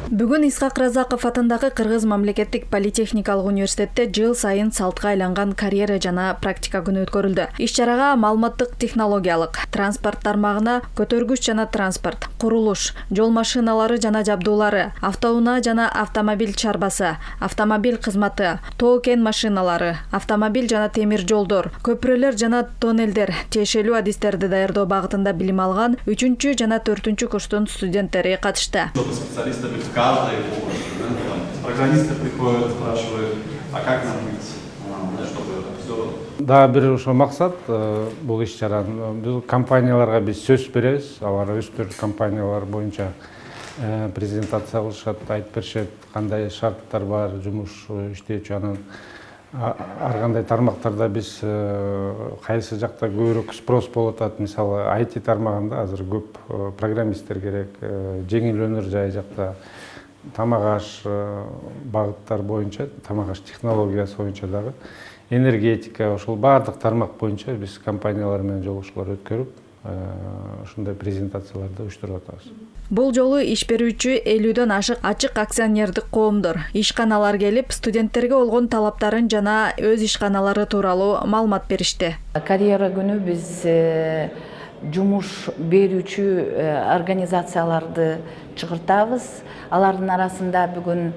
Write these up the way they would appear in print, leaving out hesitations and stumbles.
Бүгүн Исхак Разаков атындагы Кыргыз мамлекеттик политехникалык университетте жыл сайын салтка айланган карьера жана практика күнү өткөрүлдү. Иш-чарага маалыматтык технологиялык, транспорт тармагына көтөргүч жана транспорт, курулуш, жол машиналары жана жабдуулары, автоунаа жана автомобиль чарбасы, автомобиль кызматы, тоо кен машиналары, автомобиль жана темир жолдор, көпүрөлөр жана тоннелдер тиешелүү адистерди даярдоо багытында билим алган 3 жана 4 курстун студенттери катышты. Каждый программисты приходят, спрашивают, а как нам быть, чтобы все. Да, бир ошо максат бул иш-чараны биз компанияларга биз сөз беребиз. Алар өздөрү компаниялар боюнча презентация кылышат, айтып беришет, кандай шарттар бар, жумуш иштечү, анан ар кандай тармактарда биз кайсы жакта көбүрөөк спрос болуп атат. Мисалы, IT тармагында азыр көп программисттер керек, жеңил өнөр жай жакта тамак аш багыттар боюнча, тамак аш технологиясы боюнча дагы, энергетика, ошол баардык тармак боюнча биз компаниялар менен жолугушуулар өткөрүп, ушундай презентацияларды уюштуруп атабыз. Бул жолу иш берүүчү 50дөн ашык ачык акционердик коомдор, ишканалар келип, студенттерге болгон талаптарын жана өз ишканалары тууралуу маалымат беришти. Карьера күнү биз жумуш берүүчү организацияларды чыгыртабыз. Алардын арасында бүгүн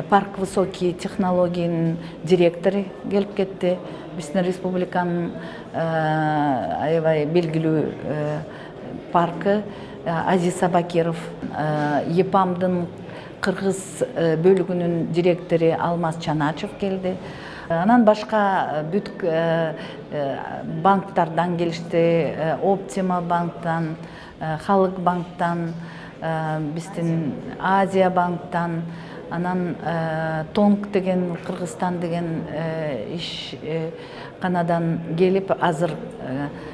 Парк высокий технологиянын директору келип кетти. Биздин республиканын аябай белгилүү паркы Азиз Сабакиров, ЕПАМдын Кыргыз бөлүгүнүн директору Алмаз Чаначев келди. Анан башка бүт банктардан келишти, Оптима банктан, Халык банктан, биздин Азия банктан, анан Тонг деген Кыргызстан деген иш канадан келип азыр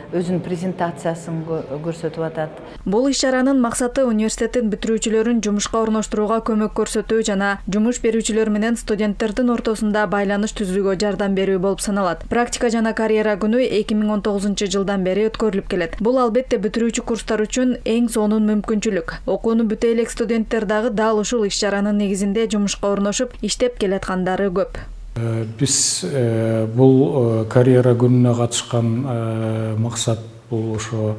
өзүнүн презентациясын көрсөтүп атат. Бул иш-чаранын максаты университеттин бүтүрүүчүлөрүн жумушка орноштурууга көмөк көрсөтүү жана жумуш берүүчүлөр менен студенттердин ортосунда байланыш түзүүгө жардам берүү болуп саналат. Практика жана карьера күнү 2019-жылдан бери өткөрүлүп келет. Бул албетте бүтүрүүчү курстар үчүн эң сонун мүмкүнчүлүк. Окууну бүтө элек студенттер дагы дал ушул иш-чаранын негизинде жумушка орношуп, иштеп келаткандары көп. Биз бул карьера күнүнө катышкан максат бул ошо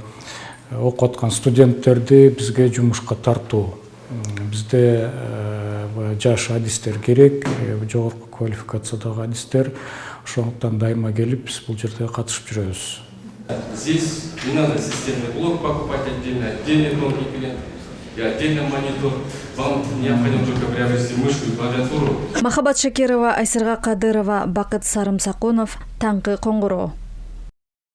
окуп аткан студенттерди бизге жумушка тартуу. Бизде жаш адистер керек, жогорку квалификациядагы адистер. Ошондуктан дайыма келип биз бул жерде катышып жүрөбүз. Здесь не надо системный блок покупать отдельный тонкий клиент. И отдельный монитор. Вам необходимо только приобрести мышку и клавиатуру. Махабат Шакирова, Айсырга Кадырова, Бакыт Сарымсакунов, Таңкы Коңгуроо.